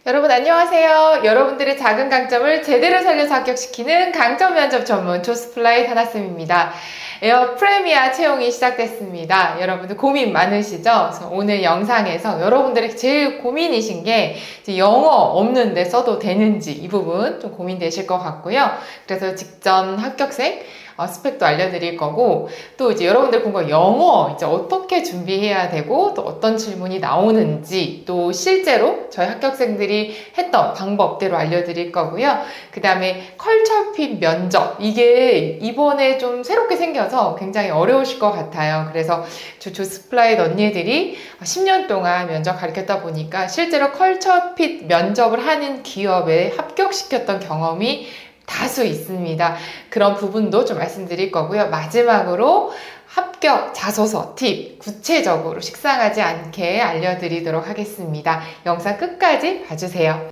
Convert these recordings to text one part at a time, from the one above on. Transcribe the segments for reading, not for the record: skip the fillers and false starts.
여러분 안녕하세요. 여러분들의 작은 강점을 제대로 살려서 합격시키는 강점 면접 전문 조스플라이 다나쌤입니다. 에어 프레미아 채용이 시작됐습니다. 여러분들 고민 많으시죠? 그래서 오늘 영상에서 여러분들의 제일 고민이신 게 이제 영어 없는데 써도 되는지 이 부분 좀 고민되실 것 같고요. 그래서 직전 합격생 스펙도 알려드릴 거고, 또 이제 여러분들 궁금한 영어 이제 어떻게 준비해야 되고 또 어떤 질문이 나오는지 또 실제로 저희 합격생들이 했던 방법대로 알려드릴 거고요. 그 다음에 컬처핏 면접, 이게 이번에 좀 새롭게 생겨서 굉장히 어려우실 것 같아요. 그래서 조스플라잇 언니들이 10년 동안 면접 가르쳤다 보니까 실제로 컬처핏 면접을 하는 기업에 합격시켰던 경험이 다수 있습니다. 그런 부분도 좀 말씀드릴 거고요. 마지막으로 합격 자소서 팁 구체적으로 식상하지 않게 알려드리도록 하겠습니다. 영상 끝까지 봐주세요.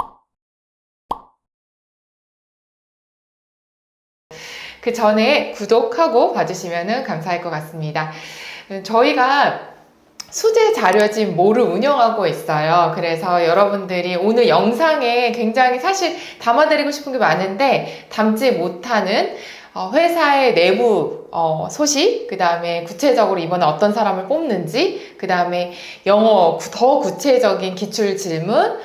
그 전에 구독하고 봐주시면 감사할 것 같습니다. 저희가 수제 자료집 몰을 운영하고 있어요. 그래서 여러분들이 오늘 영상에 굉장히 사실 담아드리고 싶은 게 많은데 담지 못하는 회사의 내부 소식, 그 다음에 구체적으로 이번에 어떤 사람을 뽑는지, 그 다음에 영어 더 구체적인 기출 질문,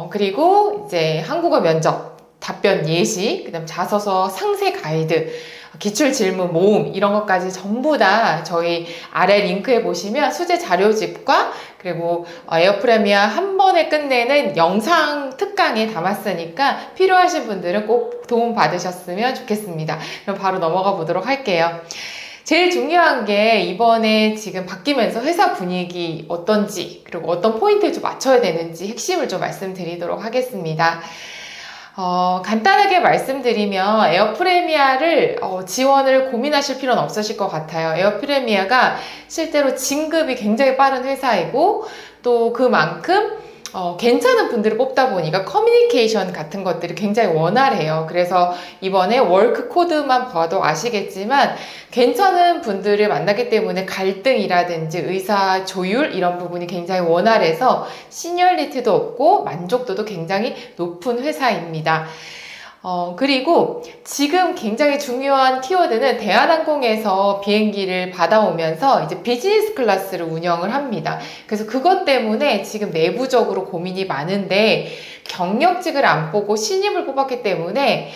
그리고 이제 한국어 면접 답변 예시, 그 다음 자소서 상세 가이드, 기출 질문 모음 이런 것까지 전부 다 저희 아래 링크에 보시면 수제 자료집과 그리고 에어프레미아 한 번에 끝내는 영상 특강에 담았으니까 필요하신 분들은 꼭 도움 받으셨으면 좋겠습니다. 그럼 바로 넘어가 보도록 할게요. 제일 중요한 게 이번에 지금 바뀌면서 회사 분위기 어떤지 그리고 어떤 포인트에 좀 맞춰야 되는지 핵심을 좀 말씀드리도록 하겠습니다. 간단하게 말씀드리면 에어프레미아를 지원을 고민하실 필요는 없으실 것 같아요. 에어프레미아가 실제로 진급이 굉장히 빠른 회사이고 또 그만큼 괜찮은 분들을 뽑다 보니까 커뮤니케이션 같은 것들이 굉장히 원활해요. 그래서 이번에 워크 코드만 봐도 아시겠지만 괜찮은 분들을 만났기 때문에 갈등이라든지 의사 조율 이런 부분이 굉장히 원활해서 시니어리티도 없고 만족도도 굉장히 높은 회사입니다. 그리고 지금 굉장히 중요한 키워드는 대한항공에서 비행기를 받아오면서 이제 비즈니스 클래스를 운영을 합니다. 그래서 그것 때문에 지금 내부적으로 고민이 많은데 경력직을 안 뽑고 신입을 뽑았기 때문에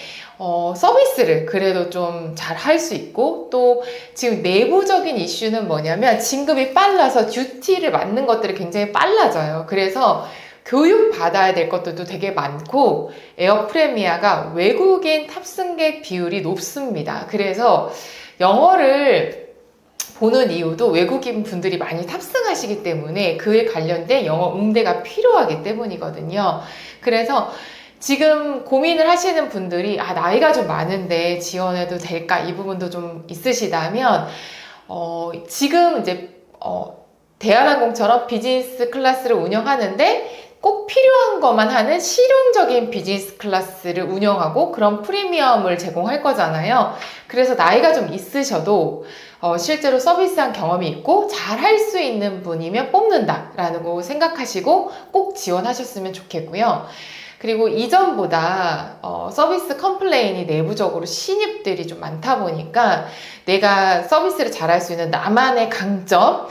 서비스를 그래도 좀 잘 할 수 있고 또 지금 내부적인 이슈는 뭐냐면 진급이 빨라서 듀티를 맡는 것들이 굉장히 빨라져요. 그래서 교육 받아야 될 것들도 되게 많고 에어프레미아가 외국인 탑승객 비율이 높습니다. 그래서 영어를 보는 이유도 외국인 분들이 많이 탑승하시기 때문에 그에 관련된 영어 응대가 필요하기 때문이거든요. 그래서 지금 고민을 하시는 분들이 나이가 좀 많은데 지원해도 될까 이 부분도 좀 있으시다면 지금 이제 대한항공처럼 비즈니스 클래스를 운영하는데 꼭 필요한 것만 하는 실용적인 비즈니스 클래스를 운영하고 그런 프리미엄을 제공할 거잖아요. 그래서 나이가 좀 있으셔도 실제로 서비스한 경험이 있고 잘 할 수 있는 분이면 뽑는다라는 거 생각하시고 꼭 지원하셨으면 좋겠고요. 그리고 이전보다 서비스 컴플레인이 내부적으로 신입들이 좀 많다 보니까 내가 서비스를 잘할 수 있는 나만의 강점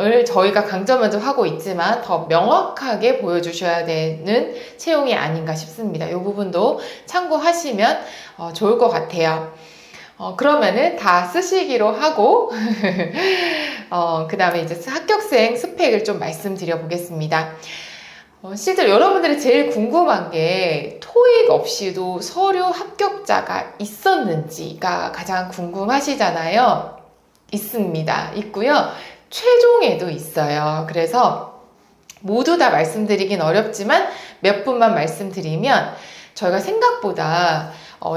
을 저희가 강점 면접하고 있지만 더 명확하게 보여주셔야 되는 채용이 아닌가 싶습니다. 이 부분도 참고하시면 좋을 것 같아요. 그러면은 다 쓰시기로 하고 그 다음에 이제 합격생 스펙을 좀 말씀드려 보겠습니다. 실제로 여러분들이 제일 궁금한 게 토익 없이도 서류 합격자가 있었는지가 가장 궁금하시잖아요. 있습니다. 있고요. 최종에도 있어요. 그래서 모두 다 말씀드리긴 어렵지만 몇 분만 말씀드리면 저희가 생각보다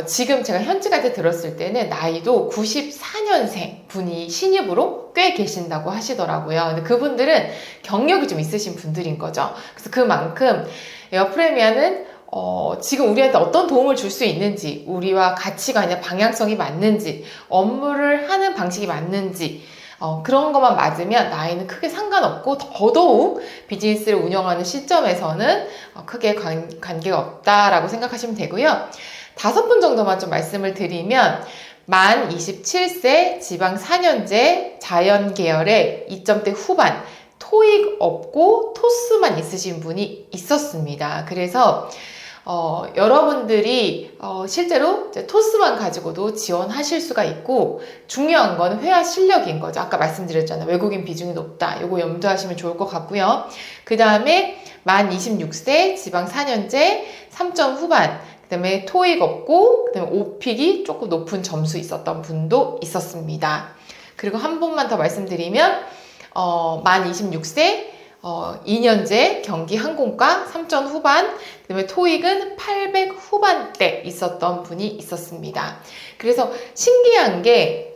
지금 제가 현직한테 들었을 때는 나이도 94년생 분이 신입으로 꽤 계신다고 하시더라고요. 근데 그분들은 경력이 좀 있으신 분들인 거죠. 그래서 그만큼 에어프레미아는 지금 우리한테 어떤 도움을 줄 수 있는지, 우리와 가치관이나 방향성이 맞는지, 업무를 하는 방식이 맞는지, 그런 것만 맞으면 나이는 크게 상관없고 더더욱 비즈니스를 운영하는 시점에서는 크게 관계가 없다라고 생각하시면 되고요. 5분 정도만 좀 말씀을 드리면 만 27세 지방 4년제 자연 계열의 2점대 후반 토익 없고 토스만 있으신 분이 있었습니다. 그래서 여러분들이 실제로 이제 토스만 가지고도 지원하실 수가 있고 중요한 건 회화 실력인 거죠. 아까 말씀드렸잖아요. 외국인 비중이 높다. 요거 염두하시면 좋을 것 같고요. 그 다음에 만 26세 지방 4년제 3점 후반 그 다음에 토익 없고 그 다음에 오픽이 조금 높은 점수 있었던 분도 있었습니다. 그리고 한 번만 더 말씀드리면 만 26세 2년제 경기 항공과 3점 후반, 그 다음에 토익은 800 후반대 있었던 분이 있었습니다. 그래서 신기한 게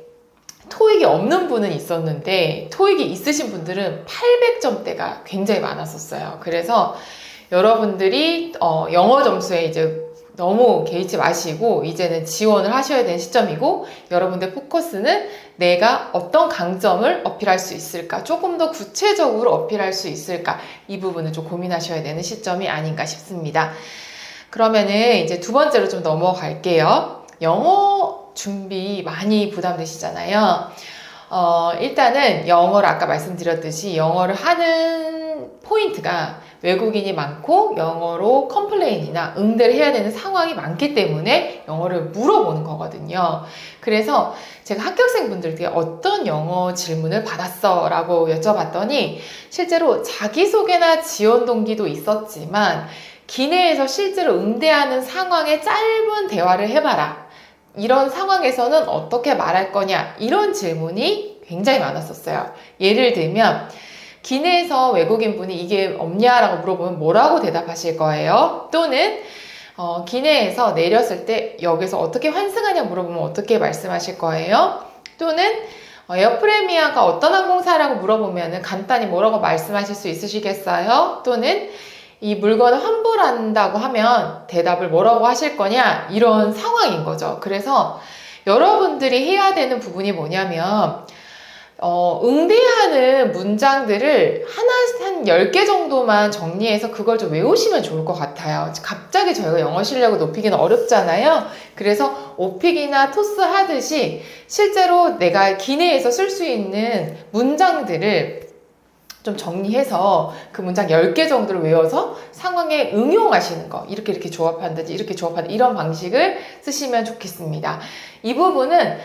토익이 없는 분은 있었는데 토익이 있으신 분들은 800점대가 굉장히 많았었어요. 그래서 여러분들이 영어 점수에 이제 너무 개의치 마시고 이제는 지원을 하셔야 되는 시점이고 여러분들 포커스는 내가 어떤 강점을 어필할 수 있을까, 조금 더 구체적으로 어필할 수 있을까, 이 부분을 좀 고민하셔야 되는 시점이 아닌가 싶습니다. 그러면은 이제 두 번째로 좀 넘어갈게요. 영어 준비 많이 부담되시잖아요. 일단은 영어를 아까 말씀드렸듯이 영어를 하는 포인트가 외국인이 많고 영어로 컴플레인이나 응대를 해야 되는 상황이 많기 때문에 영어를 물어보는 거거든요. 그래서 제가 합격생분들께 어떤 영어 질문을 받았어? 라고 여쭤봤더니 실제로 자기소개나 지원 동기도 있었지만 기내에서 실제로 응대하는 상황에 짧은 대화를 해봐라. 이런 상황에서는 어떻게 말할 거냐? 이런 질문이 굉장히 많았었어요. 예를 들면 기내에서 외국인분이 이게 없냐라고 물어보면 뭐라고 대답하실 거예요? 또는 기내에서 내렸을 때 여기서 어떻게 환승하냐 물어보면 어떻게 말씀하실 거예요? 또는 에어프레미아가 어떤 항공사라고 물어보면 간단히 뭐라고 말씀하실 수 있으시겠어요? 또는 이 물건을 환불한다고 하면 대답을 뭐라고 하실 거냐? 이런 상황인 거죠. 그래서 여러분들이 해야 되는 부분이 뭐냐면 응대하는 문장들을 한 10개 정도만 정리해서 그걸 좀 외우시면 좋을 것 같아요. 갑자기 저희가 영어 실력을 높이기는 어렵잖아요. 그래서 오픽이나 토스 하듯이 실제로 내가 기내에서 쓸 수 있는 문장들을 좀 정리해서 그 문장 10개 정도를 외워서 상황에 응용하시는 거, 이렇게 조합한다든지 이렇게 조합한다, 이런 방식을 쓰시면 좋겠습니다. 이 부분은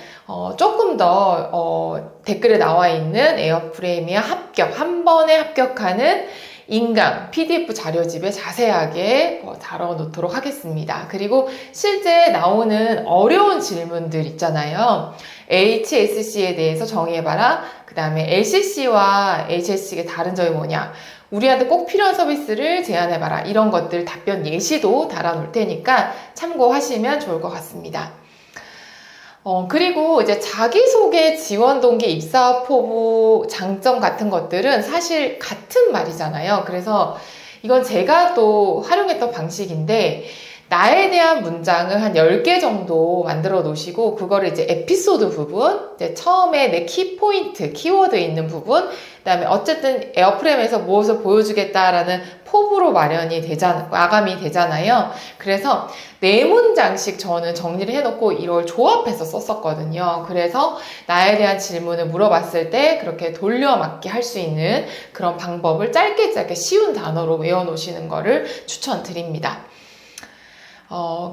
조금 더 댓글에 나와 있는 에어프레미아 합격, 한 번에 합격하는 인강 PDF 자료집에 자세하게 다뤄놓도록 하겠습니다. 그리고 실제 나오는 어려운 질문들 있잖아요. HSC에 대해서 정의해봐라. 그 다음에 LCC와 HSC의 다른 점이 뭐냐. 우리한테 꼭 필요한 서비스를 제안해봐라. 이런 것들 답변 예시도 달아놓을 테니까 참고하시면 좋을 것 같습니다. 그리고 이제 자기소개, 지원 동기, 입사 포부, 장점 같은 것들은 사실 같은 말이잖아요. 그래서 이건 제가 또 활용했던 방식인데, 나에 대한 문장을 한 10개 정도 만들어 놓으시고, 그거를 이제 에피소드 부분, 이제 처음에 내 키포인트, 키워드 있는 부분, 그 다음에 어쨌든 에어프레임에서 무엇을 보여주겠다라는 포부로 마감이 되잖아요. 그래서 4문장씩 저는 정리를 해놓고 이걸 조합해서 썼었거든요. 그래서 나에 대한 질문을 물어봤을 때 그렇게 돌려막기 할 수 있는 그런 방법을 짧게 쉬운 단어로 외워놓으시는 거를 추천드립니다.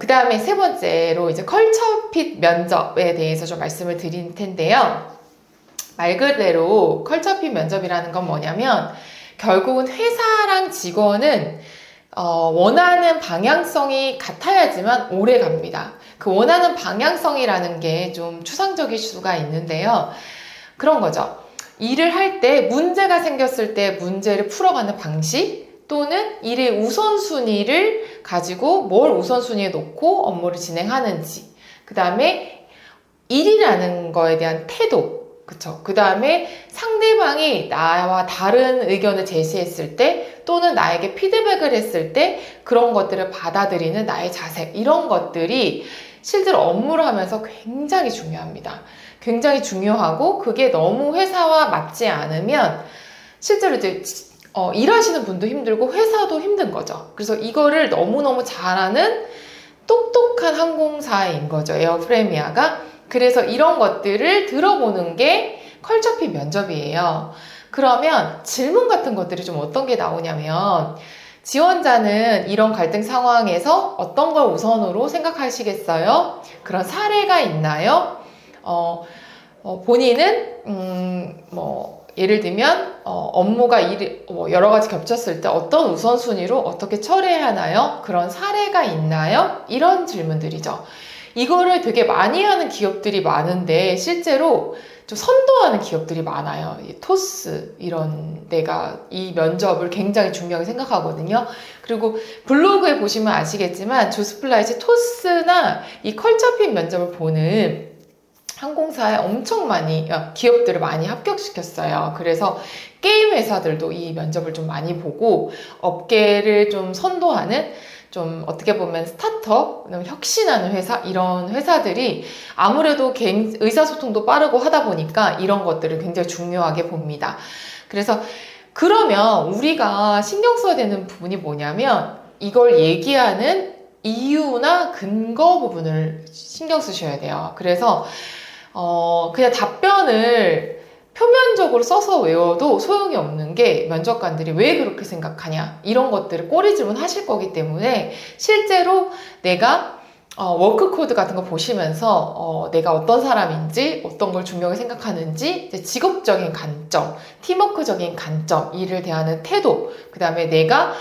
그 다음에 세 번째로 이제 컬처핏 면접에 대해서 좀 말씀을 드릴 텐데요. 말 그대로 컬처핏 면접이라는 건 뭐냐면 결국은 회사랑 직원은 원하는 방향성이 같아야지만 오래 갑니다. 그 원하는 방향성이라는 게 좀 추상적일 수가 있는데요. 그런 거죠. 일을 할 때 문제가 생겼을 때 문제를 풀어가는 방식, 또는 일의 우선순위를 가지고 뭘 우선순위에 놓고 업무를 진행하는지, 그 다음에 일이라는 거에 대한 태도, 그쵸. 그 다음에 상대방이 나와 다른 의견을 제시했을 때, 또는 나에게 피드백을 했을 때 그런 것들을 받아들이는 나의 자세, 이런 것들이 실제로 업무를 하면서 굉장히 중요합니다. 굉장히 중요하고 그게 너무 회사와 맞지 않으면 실제로 이제 일하시는 분도 힘들고 회사도 힘든 거죠. 그래서 이거를 너무너무 잘하는 똑똑한 항공사인 거죠. 에어프레미아가. 그래서 이런 것들을 들어보는 게 컬처핏 면접이에요. 그러면 질문 같은 것들이 좀 어떤 게 나오냐면 지원자는 이런 갈등 상황에서 어떤 걸 우선으로 생각하시겠어요? 그런 사례가 있나요? 본인은 예를 들면 업무가 여러 가지 겹쳤을 때 어떤 우선순위로 어떻게 처리해야 하나요? 그런 사례가 있나요? 이런 질문들이죠. 이거를 되게 많이 하는 기업들이 많은데 실제로 좀 선도하는 기업들이 많아요. 토스 이런 데가 이 면접을 굉장히 중요하게 생각하거든요. 그리고 블로그에 보시면 아시겠지만 조스플라이트 토스나 이 컬처핏 면접을 보는 항공사에 엄청 많이 기업들을 많이 합격시켰어요. 그래서 게임 회사들도 이 면접을 좀 많이 보고 업계를 좀 선도하는 좀 어떻게 보면 스타트업, 혁신하는 회사 이런 회사들이 아무래도 의사소통도 빠르고 하다 보니까 이런 것들을 굉장히 중요하게 봅니다. 그래서 그러면 우리가 신경 써야 되는 부분이 뭐냐면 이걸 얘기하는 이유나 근거 부분을 신경 쓰셔야 돼요. 그래서 그냥 답변을 표면적으로 써서 외워도 소용이 없는 게 면접관들이 왜 그렇게 생각하냐 이런 것들을 꼬리질문 하실 거기 때문에 실제로 내가 워크코드 같은 거 보시면서 내가 어떤 사람인지 어떤 걸 중요하게 생각하는지 직업적인 관점, 팀워크적인 관점, 일을 대하는 태도, 그 다음에 내가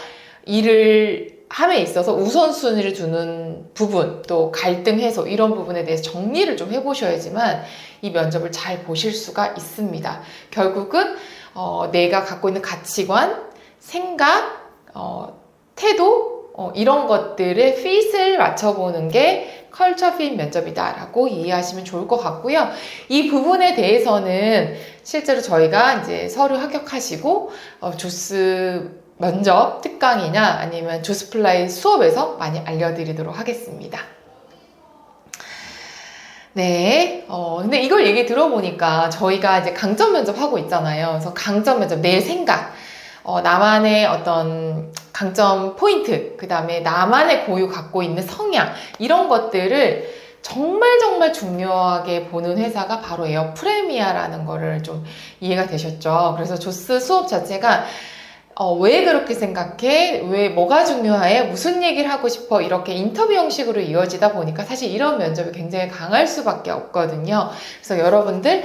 일을 함에 있어서 우선순위를 두는 부분, 또 갈등 해소 이런 부분에 대해서 정리를 좀 해보셔야지만 이 면접을 잘 보실 수가 있습니다. 결국은 내가 갖고 있는 가치관, 생각, 태도 이런 것들의 핏을 맞춰보는 게 컬처핏 면접이다라고 이해하시면 좋을 것 같고요. 이 부분에 대해서는 실제로 저희가 이제 서류 합격하시고 조스 면접 특강이나 아니면 조스플라이 수업에서 많이 알려드리도록 하겠습니다. 네, 근데 이걸 얘기 들어보니까 저희가 이제 강점 면접 하고 있잖아요. 그래서 강점 면접, 내 생각, 나만의 어떤 강점 포인트, 그 다음에 나만의 고유 갖고 있는 성향, 이런 것들을 정말 중요하게 보는 회사가 바로 에어프레미아라는 거를 좀 이해가 되셨죠? 그래서 조스 수업 자체가 왜 그렇게 생각해? 왜 뭐가 중요해? 무슨 얘기를 하고 싶어? 이렇게 인터뷰 형식으로 이어지다 보니까 사실 이런 면접이 굉장히 강할 수밖에 없거든요. 그래서 여러분들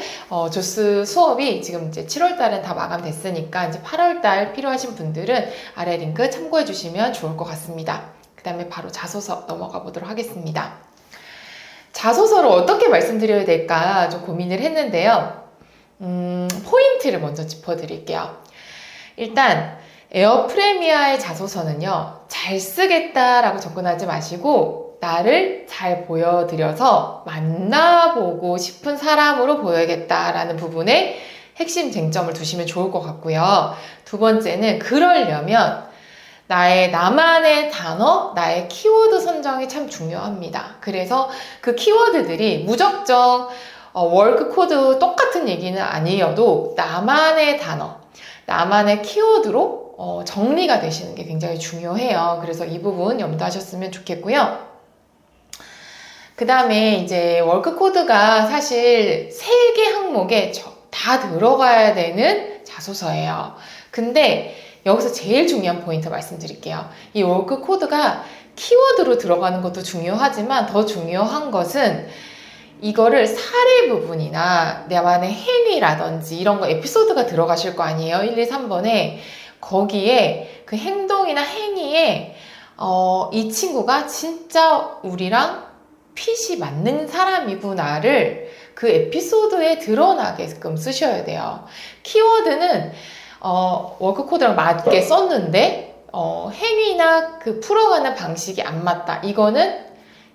조스 수업이 지금 이제 7월 달은 다 마감됐으니까 이제 8월 달 필요하신 분들은 아래 링크 참고해 주시면 좋을 것 같습니다. 그 다음에 바로 자소서 넘어가 보도록 하겠습니다. 자소서를 어떻게 말씀드려야 될까 좀 고민을 했는데요. 포인트를 먼저 짚어드릴게요. 일단 에어프레미아의 자소서는요, 잘 쓰겠다라고 접근하지 마시고 나를 잘 보여드려서 만나보고 싶은 사람으로 보여야겠다라는 부분에 핵심 쟁점을 두시면 좋을 것 같고요. 두 번째는 그러려면 나만의 단어, 나의 키워드 선정이 참 중요합니다. 그래서 그 키워드들이 무작정 월크 코드 똑같은 얘기는 아니어도 나만의 단어, 나만의 키워드로 정리가 되시는 게 굉장히 중요해요. 그래서 이 부분 염두하셨으면 좋겠고요. 그 다음에 이제 월크 코드가 사실 3개 항목에 다 들어가야 되는 자소서예요. 근데 여기서 제일 중요한 포인트 말씀드릴게요. 이 월크 코드가 키워드로 들어가는 것도 중요하지만 더 중요한 것은 이거를 사례 부분이나 나만의 행위라든지 이런 거 에피소드가 들어가실 거 아니에요. 1, 2, 3번에 거기에 그 행동이나 행위에 이 친구가 진짜 우리랑 핏이 맞는 사람이구나를 그 에피소드에 드러나게끔 쓰셔야 돼요. 키워드는 워크코드랑 맞게 썼는데 행위나 그 풀어가는 방식이 안 맞다. 이거는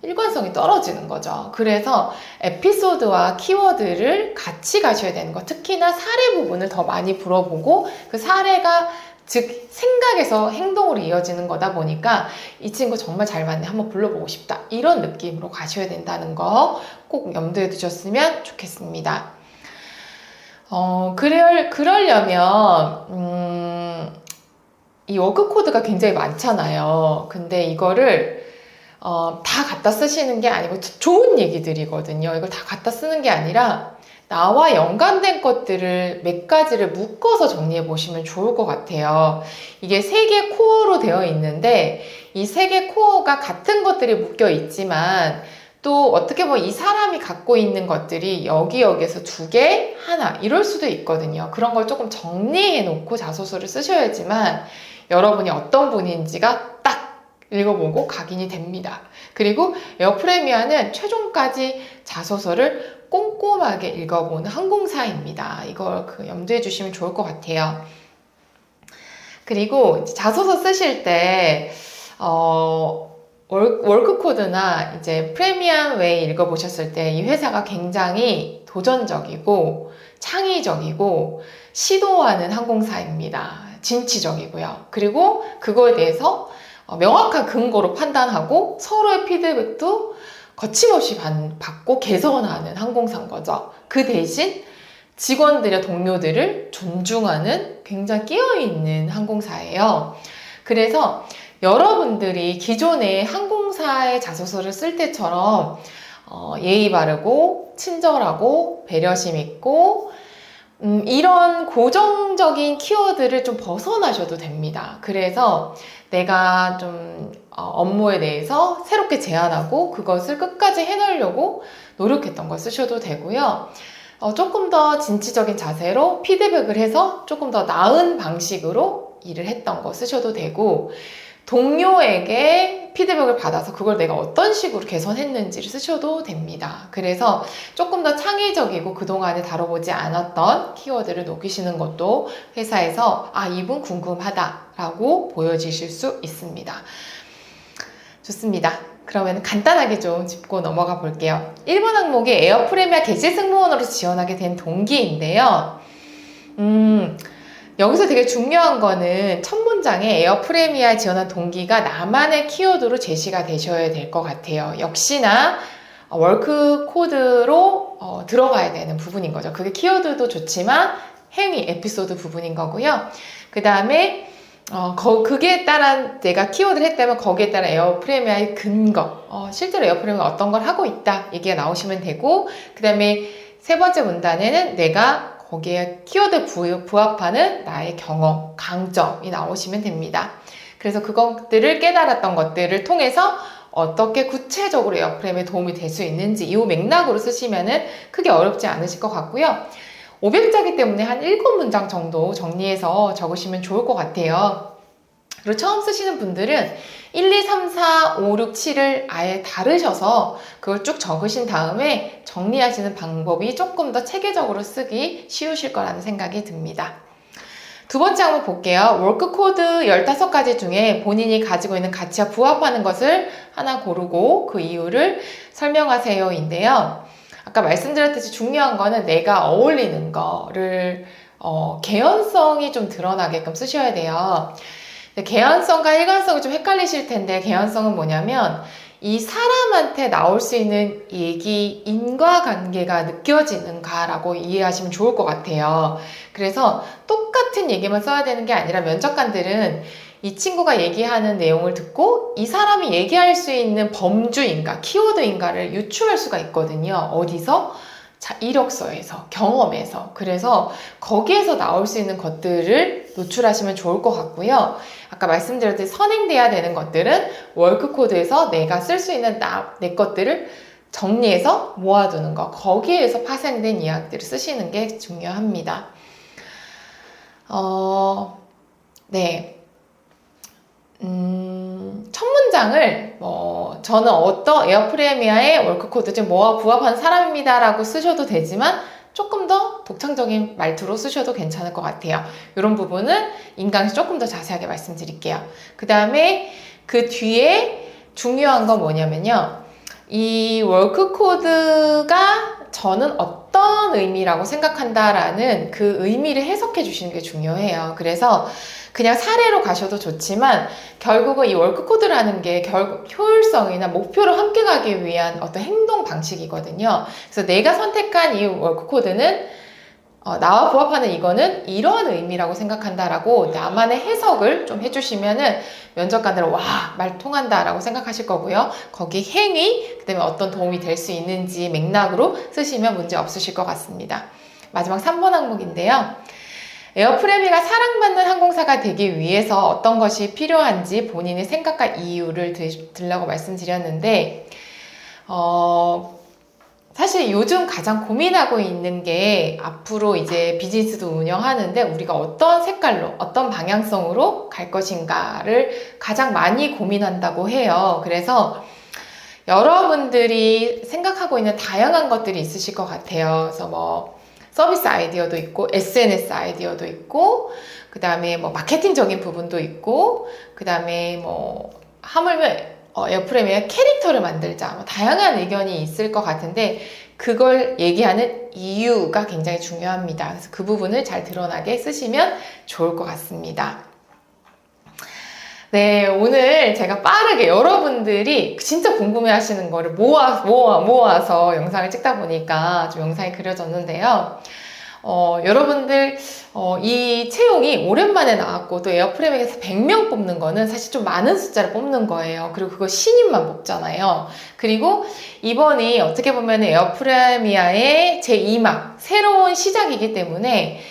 일관성이 떨어지는 거죠. 그래서 에피소드와 키워드를 같이 가셔야 되는 거. 특히나 사례 부분을 더 많이 물어보고 그 사례가 즉 생각에서 행동으로 이어지는 거다 보니까 이 친구 정말 잘 맞네, 한번 불러보고 싶다, 이런 느낌으로 가셔야 된다는 거 꼭 염두에 두셨으면 좋겠습니다. 그러려면 이 워크 코드가 굉장히 많잖아요. 근데 이거를 다 갖다 쓰시는 게 아니고, 좋은 얘기들이거든요. 이걸 다 갖다 쓰는 게 아니라 나와 연관된 것들을 몇 가지를 묶어서 정리해 보시면 좋을 것 같아요. 이게 3개 코어로 되어 있는데 이 3개 코어가 같은 것들이 묶여 있지만 또 어떻게 보면 이 사람이 갖고 있는 것들이 여기에서 2개, 하나 이럴 수도 있거든요. 그런 걸 조금 정리해 놓고 자소서를 쓰셔야지만 여러분이 어떤 분인지가 딱 읽어보고 각인이 됩니다. 그리고 에어프레미아는 최종까지 자소서를 꼼꼼하게 읽어보는 항공사입니다. 이걸 염두해 주시면 좋을 것 같아요. 그리고 자소서 쓰실 때 월크 코드나 이제 프리미엄 웨이 읽어보셨을 때 이 회사가 굉장히 도전적이고 창의적이고 시도하는 항공사입니다. 진취적이고요. 그리고 그거에 대해서 명확한 근거로 판단하고 서로의 피드백도 거침없이 받고 개선하는 항공사인 거죠. 그 대신 직원들의 동료들을 존중하는 굉장히 끼어있는 항공사예요. 그래서 여러분들이 기존의 항공사의 자소서를 쓸 때처럼 예의 바르고 친절하고 배려심 있고 이런 고정적인 키워드를 좀 벗어나셔도 됩니다. 그래서 내가 좀 업무에 대해서 새롭게 제안하고 그것을 끝까지 해내려고 노력했던 걸 쓰셔도 되고요. 조금 더 진취적인 자세로 피드백을 해서 조금 더 나은 방식으로 일을 했던 거 쓰셔도 되고, 동료에게 피드백을 받아서 그걸 내가 어떤 식으로 개선했는지를 쓰셔도 됩니다. 그래서 조금 더 창의적이고 그동안에 다뤄보지 않았던 키워드를 녹이시는 것도 회사에서 이분 궁금하다라고 보여지실 수 있습니다. 좋습니다. 그러면 간단하게 좀 짚고 넘어가 볼게요. 1번 항목이 에어프레미아 개시 승무원으로 지원하게 된 동기인데요. 여기서 되게 중요한 거는 첫 문장에 에어프레미아에 지원한 동기가 나만의 키워드로 제시가 되셔야 될 것 같아요. 역시나 월크 코드로 들어가야 되는 부분인 거죠. 그게 키워드도 좋지만 행위, 에피소드 부분인 거고요. 그 다음에 그게 따른 내가 키워드를 했다면 거기에 따른 에어프레미아의 근거, 실제로 에어프레미아가 어떤 걸 하고 있다 얘기가 나오시면 되고, 그 다음에 세 번째 문단에는 내가 거기에 키워드 부합하는 나의 경험, 강점이 나오시면 됩니다. 그래서 그것들을 깨달았던 것들을 통해서 어떻게 구체적으로 에어프레임에 도움이 될 수 있는지 이 맥락으로 쓰시면은 크게 어렵지 않으실 것 같고요. 500자기 때문에 한 7문장 정도 정리해서 적으시면 좋을 것 같아요. 그리고 처음 쓰시는 분들은 1, 2, 3, 4, 5, 6, 7을 아예 다르셔서 그걸 쭉 적으신 다음에 정리하시는 방법이 조금 더 체계적으로 쓰기 쉬우실 거라는 생각이 듭니다. 두 번째 한번 볼게요. 월크 코드 15가지 중에 본인이 가지고 있는 가치와 부합하는 것을 하나 고르고 그 이유를 설명하세요 인데요. 아까 말씀드렸듯이 중요한 거는 내가 어울리는 거를 개연성이 좀 드러나게끔 쓰셔야 돼요. 개연성과 일관성이 좀 헷갈리실 텐데, 개연성은 뭐냐면 이 사람한테 나올 수 있는 얘기, 인과관계가 느껴지는가라고 이해하시면 좋을 것 같아요. 그래서 똑같은 얘기만 써야 되는 게 아니라 면접관들은 이 친구가 얘기하는 내용을 듣고 이 사람이 얘기할 수 있는 범주인가, 키워드인가를 유추할 수가 있거든요. 어디서? 자, 이력서에서, 경험에서. 그래서 거기에서 나올 수 있는 것들을 노출하시면 좋을 것 같고요. 아까 말씀드렸듯이 선행돼야 되는 것들은 월크 코드에서 내가 쓸 수 있는 내 것들을 정리해서 모아두는 거, 거기에서 파생된 이야기들을 쓰시는 게 중요합니다. 네. 첫 문장을 저는 어떤 에어프레미아의 월크 코드 중 뭐와 부합한 사람입니다 라고 쓰셔도 되지만 조금 더 독창적인 말투로 쓰셔도 괜찮을 것 같아요. 이런 부분은 인강에서 조금 더 자세하게 말씀드릴게요. 그 다음에 그 뒤에 중요한 건 뭐냐면요, 이 월크 코드가 저는 어떤 의미라고 생각한다라는 그 의미를 해석해 주시는 게 중요해요. 그래서 그냥 사례로 가셔도 좋지만 결국은 이 워크코드라는 게 결국 효율성이나 목표를 함께 가기 위한 어떤 행동 방식이거든요. 그래서 내가 선택한 이 워크코드는 나와 부합하는 이거는 이러한 의미라고 생각한다라고 나만의 해석을 좀 해주시면은 면접관들은 와, 말 통한다라고 생각하실 거고요. 거기 행위, 그 다음에 어떤 도움이 될 수 있는지 맥락으로 쓰시면 문제 없으실 것 같습니다. 마지막 3번 항목인데요. 에어프레미가 사랑받는 항공사가 되기 위해서 어떤 것이 필요한지 본인의 생각과 이유를 들려고 말씀드렸는데, 사실 요즘 가장 고민하고 있는 게 앞으로 이제 비즈니스도 운영하는데 우리가 어떤 색깔로, 어떤 방향성으로 갈 것인가를 가장 많이 고민한다고 해요. 그래서 여러분들이 생각하고 있는 다양한 것들이 있으실 것 같아요. 그래서 뭐 서비스 아이디어도 있고, SNS 아이디어도 있고, 그 다음에 뭐 마케팅적인 부분도 있고, 그 다음에 뭐 하물며 에어프레미의 캐릭터를 만들자, 뭐 다양한 의견이 있을 것 같은데 그걸 얘기하는 이유가 굉장히 중요합니다. 그래서 그 부분을 잘 드러나게 쓰시면 좋을 것 같습니다. 네, 오늘 제가 빠르게 여러분들이 진짜 궁금해 하시는 거를 모아서 영상을 찍다 보니까 좀 영상이 그려졌는데요. 여러분들, 이 채용이 오랜만에 나왔고, 또 에어프레미에서 100명 뽑는 거는 사실 좀 많은 숫자를 뽑는 거예요. 그리고 그거 신입만 뽑잖아요. 그리고 이번이 어떻게 보면 에어프레미아의 제2막, 새로운 시작이기 때문에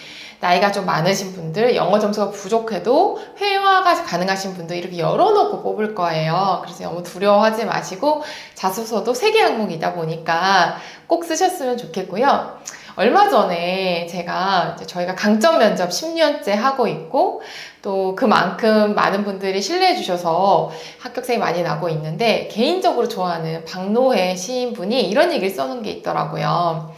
나이가 좀 많으신 분들, 영어 점수가 부족해도 회화가 가능하신 분들 이렇게 열어놓고 뽑을 거예요. 그래서 너무 두려워하지 마시고 자소서도 3개 항목이다 보니까 꼭 쓰셨으면 좋겠고요. 얼마 전에 저희가 강점 면접 10년째 하고 있고 또 그만큼 많은 분들이 신뢰해 주셔서 합격생이 많이 나고 있는데 개인적으로 좋아하는 박노해 시인분이 이런 얘기를 써놓은 게 있더라고요.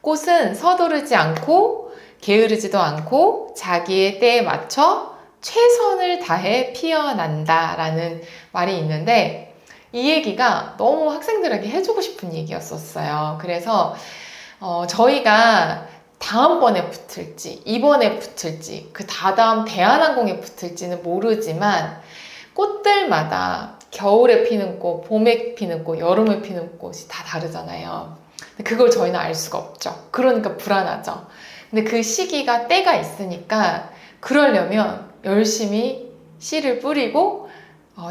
꽃은 서두르지 않고 게으르지도 않고 자기의 때에 맞춰 최선을 다해 피어난다라는 말이 있는데 이 얘기가 너무 학생들에게 해주고 싶은 얘기였었어요. 그래서 저희가 다음번에 붙을지, 이번에 붙을지, 그 다다음 대한항공에 붙을지는 모르지만 꽃들마다 겨울에 피는 꽃, 봄에 피는 꽃, 여름에 피는 꽃이 다 다르잖아요. 그걸 저희는 알 수가 없죠. 그러니까 불안하죠. 근데 그 시기가 때가 있으니까 그러려면 열심히 씨를 뿌리고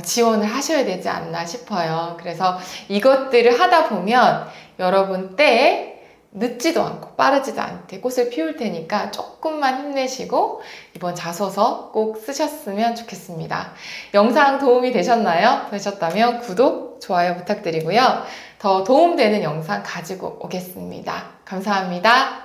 지원을 하셔야 되지 않나 싶어요. 그래서 이것들을 하다 보면 여러분 때에 늦지도 않고 빠르지도 않게 꽃을 피울 테니까 조금만 힘내시고 이번 자소서 꼭 쓰셨으면 좋겠습니다. 영상 도움이 되셨나요? 되셨다면 구독, 좋아요 부탁드리고요. 더 도움되는 영상 가지고 오겠습니다. 감사합니다.